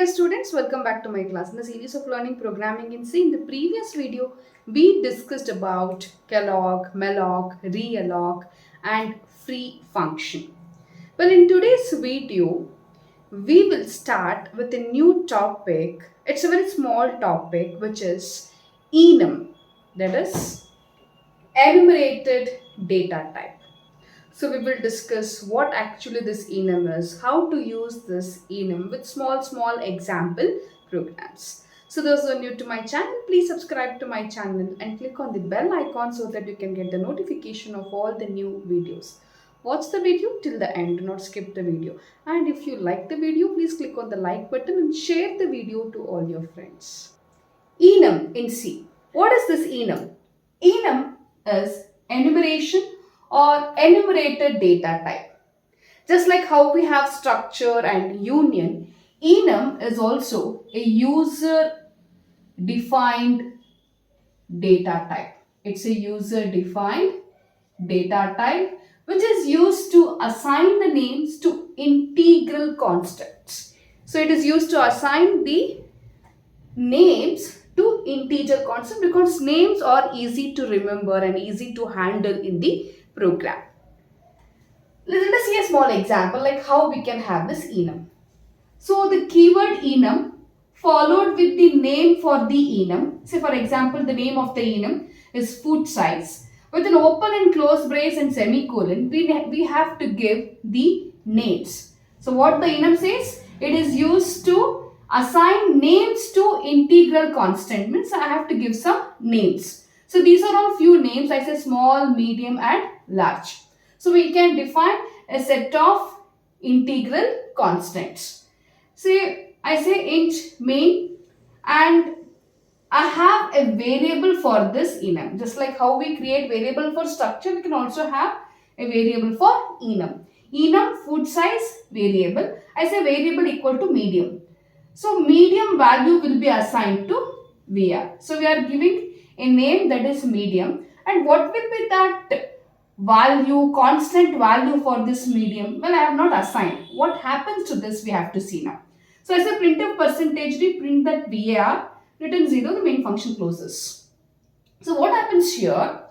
dear students, welcome back to my class. In the series of learning programming in C, in the previous video, we discussed about calloc, malloc, realloc and free function. Well, in today's video, we will start with a new topic. It's a very small topic which is enum, that is enumerated data type. So we will discuss what actually this enum is, how to use this enum with small example programs. So those who are new to my channel, please subscribe to my channel and click on the bell icon so that you can get the notification of all the new videos. Watch the video till the end, do not skip the video. And if you like the video, please click on the like button and share the video to all your friends. Enum in C. What is this enum? Enum is enumeration or enumerated data type. Just like how we have structure and union, enum is also a user defined data type. It's a user defined data type which is used to assign the names to integral constants. So it is used to assign the names to integer constant because names are easy to remember and easy to handle in the program. Let us see a small example like how we can have this enum. So the keyword enum followed with the name for the enum. Say for example the name of the enum is foot size. With an open and close brace and semicolon, we have to give the names. So what the enum says? It is used to assign names to integral constant. Means I have to give some names. So these are all few names. I say small, medium and large. So we can define a set of integral constants. Say I say int main and I have a variable for this enum. Just like how we create variable for structure, we can also have a variable for enum. Enum foot size variable. I say variable equal to medium. So medium value will be assigned to VR. So we are giving a name that is medium. And what will be that value, constant value for this medium? Well, I have not assigned. What happens to this we have to see now. So as a printf percentage d, print that var, return 0, the main function closes. So what happens here?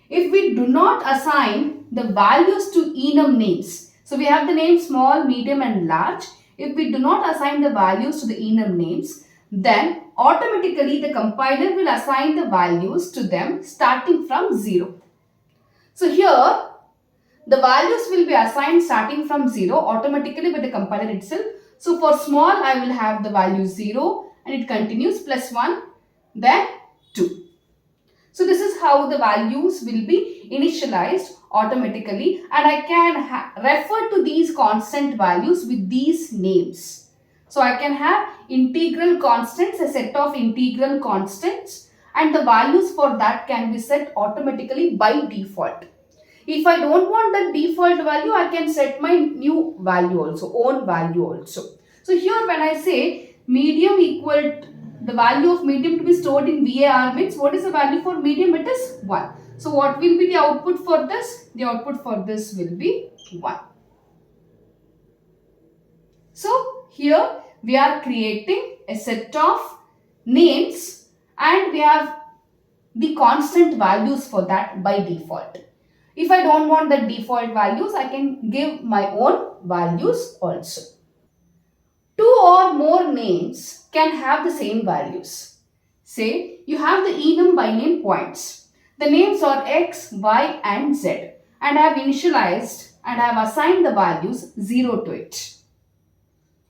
If we do not assign the values to enum names, so we have the name small, medium and large. If we do not assign the values to the enum names, then automatically the compiler will assign the values to them starting from 0. So here the values will be assigned starting from 0 automatically by the compiler itself. So for small I will have the value 0 and it continues plus 1 then 2. So this is how the values will be initialized automatically and I can refer to these constant values with these names. So I can have integral constants, a set of integral constants and the values for that can be set automatically by default. If I don't want the default value, I can set my new value also, own value also. So here when I say medium equal to the value of medium to be stored in VAR means what is the value for medium? It is 1. So what will be the output for this? The output for this will be 1. So here we are creating a set of names and we have the constant values for that by default. If I don't want the default values, I can give my own values also. Two or more names can have the same values. Say you have the enum by name points. The names are x, y and z and I have initialized and I have assigned the values 0 to it.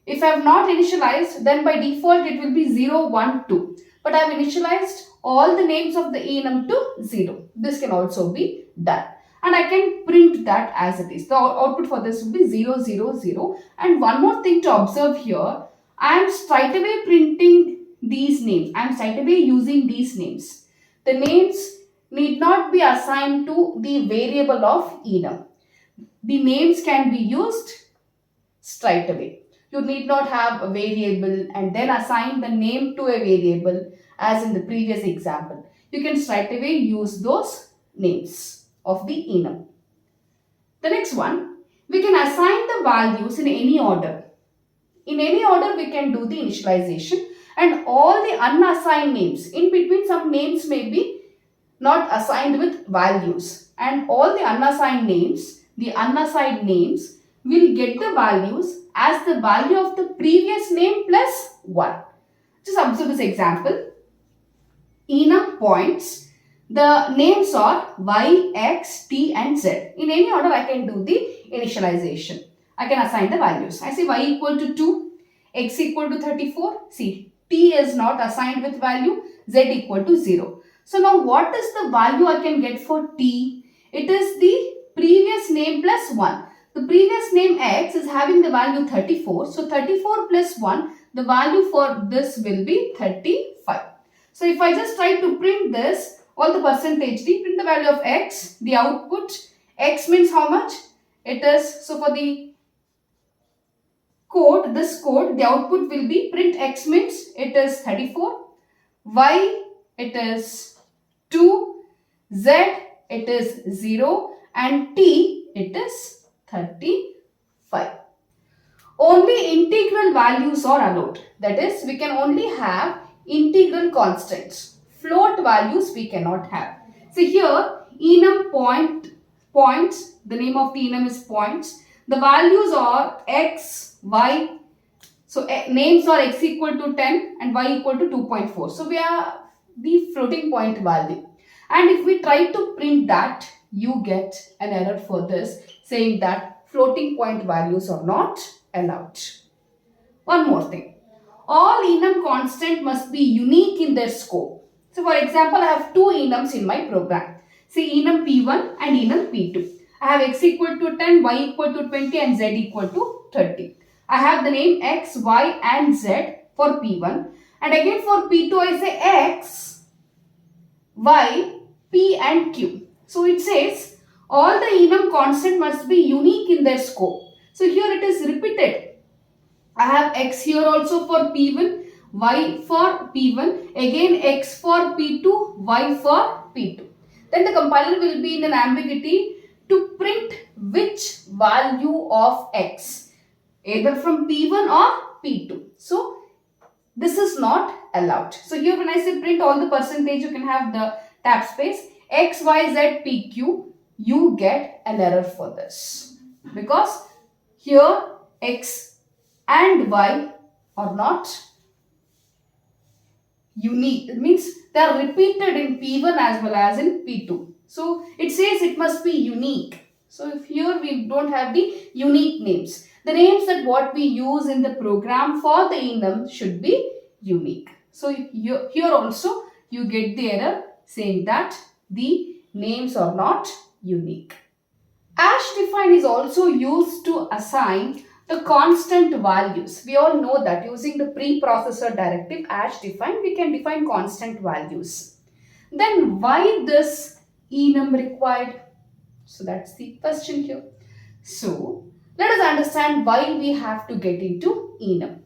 If I have not initialized, then by default it will be 0, 1, 2. But I have initialized all the names of the enum to 0. This can also be done. And I can print that as it is. The output for this will be 0, 0, 0. And one more thing to observe here, I am straight away printing these names. I am straight away using these names. The names need not be assigned to the variable of enum. The names can be used straight away. You need not have a variable and then assign the name to a variable as in the previous example. You can straight away use those names of the enum. The next one, we can assign the values in any order. In any order we can do the initialization, and all the unassigned names, in between some names may be not assigned with values, and all the unassigned names will get the values as the value of the previous name plus 1. Just observe this example. Enum points, the names are Y, X, T and Z. In any order I can do the initialization. I can assign the values. I say Y equal to 2, X equal to 34. See, T is not assigned with value, Z equal to 0. So now what is the value I can get for T? It is the previous name plus 1. The previous name X is having the value 34. So 34 plus 1, the value for this will be 35. So if I just try to print this, all the percentage, print the value of X, the output, X means how much? It is, so for the code, this code, the output will be print X means it is 34, Y it is 2, Z it is 0 and T it is 35. Only integral values are allowed. That is, we can only have integral constants. Float values we cannot have. See here, enum points, the name of the enum is points. The values are X, Y. So names are X equal to 10 and Y equal to 2.4. So we are the floating point value. And if we try to print that, you get an error for this saying that floating point values are not allowed. One more thing. All enum constant must be unique in their scope. So for example, I have two enums in my program. Say enum P1 and enum P2. I have X equal to 10, Y equal to 20 and Z equal to 30. I have the name X, Y and Z for P1. And again for P2 I say X, Y, P and Q. So it says all the enum constant must be unique in their scope. So here it is repeated. I have X here also for P1, Y for P1, again X for P2, Y for P2. Then the compiler will be in an ambiguity to print which value of X, either from P1 or P2. So this is not allowed. So here when I say print all the percentage, you can have the tab space X, Y, Z, P, Q, you get an error for this. Because here X and Y are not unique. It means they are repeated in P1 as well as in P2. So it says it must be unique. So if here we don't have the unique names. The names that what we use in the program for the enum should be unique. So here also you get the error saying that the names are not unique. #define is also used to assign the constant values. We all know that using the preprocessor directive #define, we can define constant values. Then why this enum required? So that's the question here. So let us understand why we have to get into enum.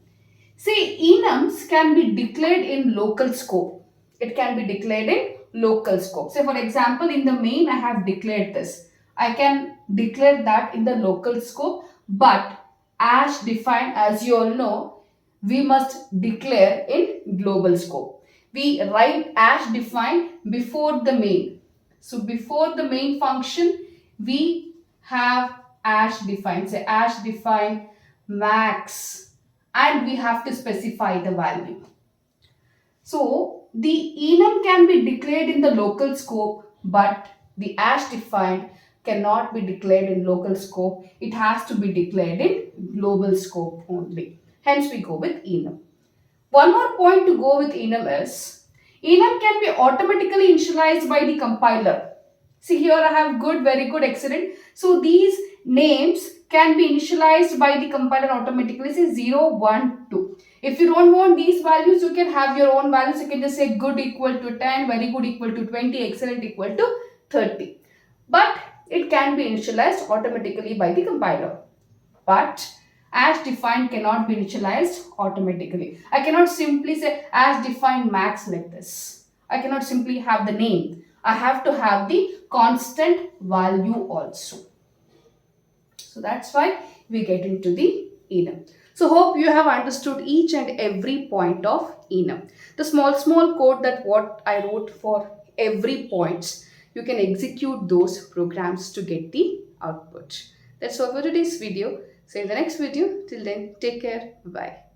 See, enums can be declared in local scope. It can be declared in local scope. Say for example, in the main I have declared this. I can declare that in the local scope, but #define, as you all know, we must declare in global scope. We write #define before the main. So before the main function, we have #define. Say #define max, and we have to specify the value. So the enum can be declared in the local scope, but the #defined cannot be declared in local scope. It has to be declared in global scope only. Hence we go with enum. One more point to go with enum is, enum can be automatically initialized by the compiler. See here I have good, very good, excellent. So these names can be initialized by the compiler automatically. Say 0, 1, 2. If you don't want these values, you can have your own values. You can just say good equal to 10, very good equal to 20, excellent equal to 30. But it can be initialized automatically by the compiler. But #defined cannot be initialized automatically. I cannot simply say #defined max like this. I cannot simply have the name. I have to have the constant value also. So that's why we get into the enum. So hope you have understood each and every point of enum. The small code that what I wrote for every points, you can execute those programs to get the output. That's all for today's video. See you in the next video. Till then, take care. Bye.